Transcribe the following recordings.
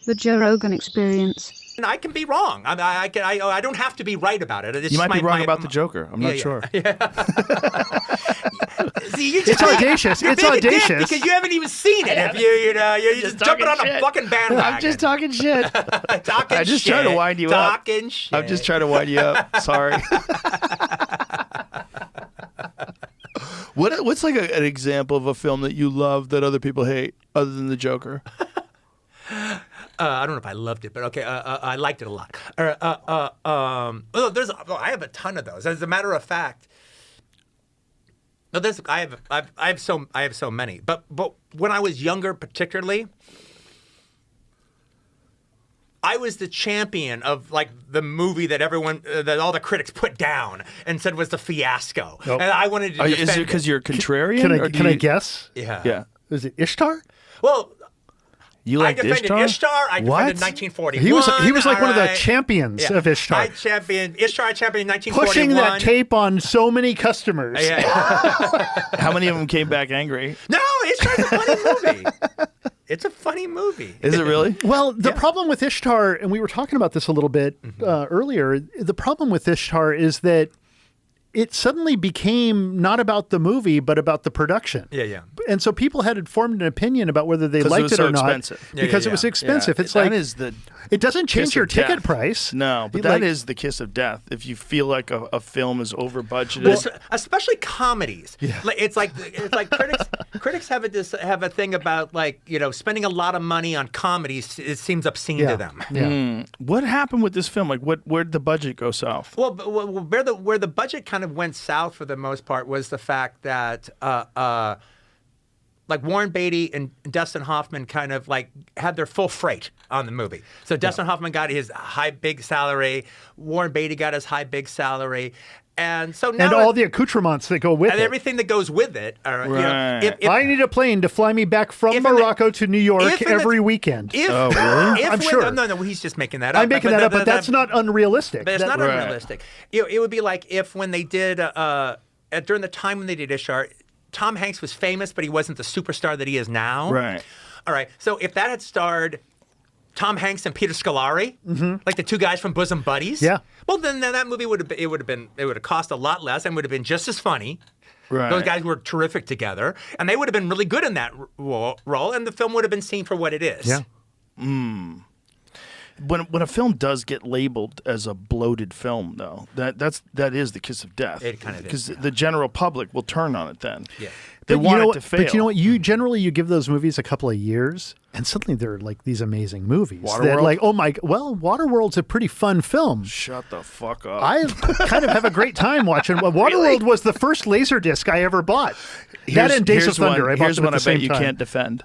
The Joe Rogan Experience. And I can be wrong. I don't have to be right about it. You might be wrong about the Joker. I'm not sure. See, it's audacious. It's audacious because you haven't even seen it. You're just jumping on a fucking bandwagon. I'm just talking shit. I just trying to wind you up. Talking shit. I'm just trying to wind you up. Sorry. What's like an example of a film that you love that other people hate, other than the Joker? I don't know if I loved it, but okay, I liked it a lot. I have a ton of those. As a matter of fact, I have so many. But when I was younger, particularly, I was the champion of like the movie that that all the critics put down and said was the fiasco, and I wanted to. Is it because you're contrarian? Can I guess? Yeah. Is it Ishtar? Well. I defended Ishtar. I defended 1941. He was like one of the champions of Ishtar. I championed Ishtar. I championed 1941. Pushing that tape on so many customers. Yeah. How many of them came back angry? No, Ishtar's a funny movie. It's a funny movie. Is it really? Well, the problem with Ishtar, and we were talking about this a little bit earlier, the problem with Ishtar is that it suddenly became not about the movie, but about the production. Yeah. And so people had formed an opinion about whether they liked it or not. Expensive. Because it was expensive. It's like, it doesn't change your ticket price. No, but that is the kiss of death. If you feel like a film is over budgeted. Well, especially comedies. Yeah. It's like critics have a thing about spending a lot of money on comedies. It seems obscene to them. Yeah. What happened with this film? Like, where did the budget go south? Well, where the budget kind of went south for the most part was the fact that like Warren Beatty and Dustin Hoffman kind of like had their full freight on the movie. So Dustin Hoffman got his big salary, Warren Beatty got his big salary. And so now, and all the accoutrements that go with it. And everything that goes with it. Right. I need a plane to fly me back from Morocco to New York every weekend. Oh, really? I'm sure. No, he's just making that up. I'm making that up, but that's not unrealistic. But it's not unrealistic. It would be like if when they did, during the time when they did Ishtar, Tom Hanks was famous, but he wasn't the superstar that he is now. Right. All right. So if that had starred Tom Hanks and Peter Scolari, like the two guys from Bosom Buddies. Yeah. Well, then that movie would have cost a lot less and would have been just as funny. Right. Those guys were terrific together, and they would have been really good in that role, and the film would have been seen for what it is. Yeah. When a film does get labeled as a bloated film, though, that is the kiss of death. It kind of is. Because the general public will turn on it then. Yeah. They want it to fail. But you know what? You give those movies a couple of years, and suddenly they're like these amazing movies. Waterworld? Like, Waterworld's a pretty fun film. Shut the fuck up. I kind of have a great time watching. Waterworld was the first Laserdisc I ever bought. That and Days of Thunder. Here's one I bet you can't defend.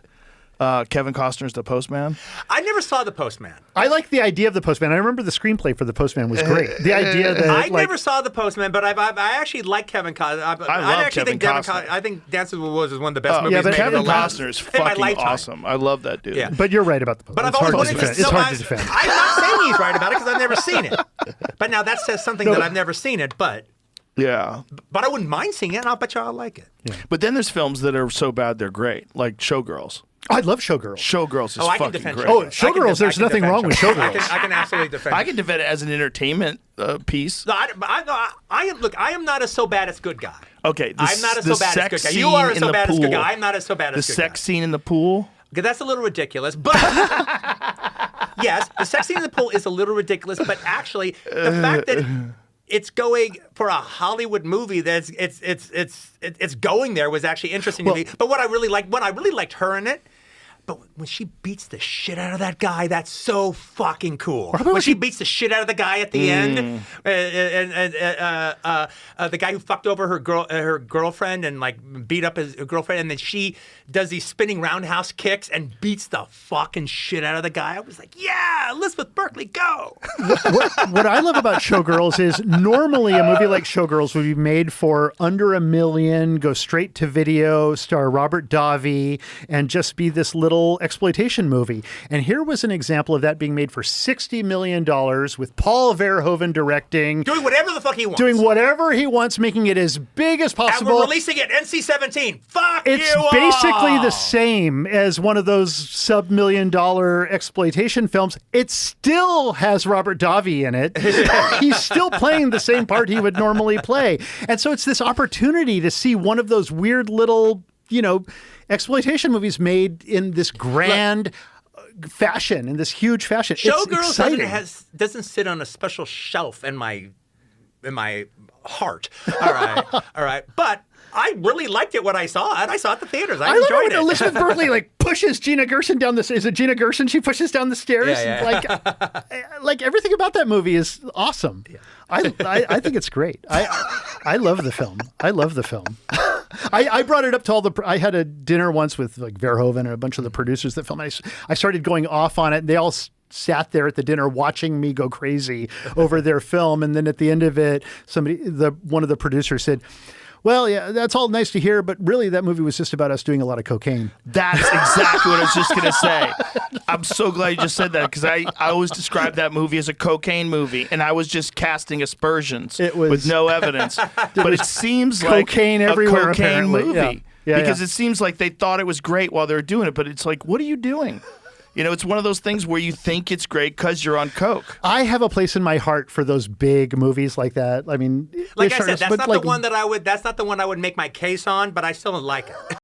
Kevin Costner's The Postman. I never saw The Postman. I like the idea of The Postman. I remember the screenplay for The Postman was great. The idea that I never saw The Postman, but I actually like Kevin Costner. I love Kevin Costner. I think Dances with Wolves is one of the best movies but made Kevin in the last Costner is fucking awesome. I love that dude. Yeah. But you're right about The Postman. But I've always wanted to. It's hard to defend. I'm not saying he's right about it because I've never seen it. But now that says something that I've never seen it. But I wouldn't mind seeing it, and I'll bet you I'll like it. Yeah. But then there's films that are so bad they're great, like Showgirls. I love Showgirls. Showgirls is fucking great. Oh, Showgirls, there's nothing wrong with Showgirls. I can absolutely defend it. I can defend it as an entertainment piece. No, I am not a so bad as good guy. Okay. I'm not a so bad as good guy. You are a so bad as good guy. I'm not a so bad as good guy. The sex scene in the pool? Okay, that's a little ridiculous, but yes, the sex scene in the pool is a little ridiculous, but actually the fact that it's going for a Hollywood movie that's it's going there was actually interesting to me. But what I really liked her in it. But when she beats the shit out of that guy, that's so fucking cool. When she beats the shit out of the guy at the end, and the guy who fucked over her girlfriend and like beat up his girlfriend, and then she does these spinning roundhouse kicks and beats the fucking shit out of the guy. I was like, yeah, Elizabeth Berkley, go. What I love about Showgirls is normally a movie like Showgirls would be made for under $1 million, go straight to video, star Robert Davi, and just be this little little exploitation movie. And here was an example of that being made for $60 million with Paul Verhoeven directing. Doing whatever the fuck he wants. Doing whatever he wants, making it as big as possible. And we're releasing it NC-17. Fuck you It's basically all. the same as one of those sub-$1 million exploitation films. It still has Robert Davi in it. He's still playing the same part he would normally play. And so it's this opportunity to see one of those weird little, exploitation movies made in this grand fashion, in this huge fashion. It's Showgirls exciting. doesn't sit on a special shelf in my heart. All right. But I really liked it when I saw it. I saw it at the theaters. I love it enjoyed when it. Elizabeth Berkley pushes Gina Gershon down the. Is it Gina Gershon? She pushes down the stairs. Yeah. Like everything about that movie is awesome. Yeah. I think it's great. I love the film. I brought it up to I had a dinner once with Verhoeven and a bunch of the producers that filmed. I started going off on it. And they all sat there at the dinner watching me go crazy over their film. And then at the end of it, one of the producers said, "Well, yeah, that's all nice to hear, but really that movie was just about us doing a lot of cocaine." That's exactly what I was just going to say. I'm so glad you just said that because I always described that movie as a cocaine movie, and I was just casting aspersions with no evidence. But it seems like cocaine a everywhere, cocaine apparently. movie. Yeah, because it seems like they thought it was great while they were doing it, but it's like, what are you doing? It's one of those things where you think it's great because you're on coke. I have a place in my heart for those big movies like that. I mean, Like I said, that's not the one I would make my case on, but I still don't like it.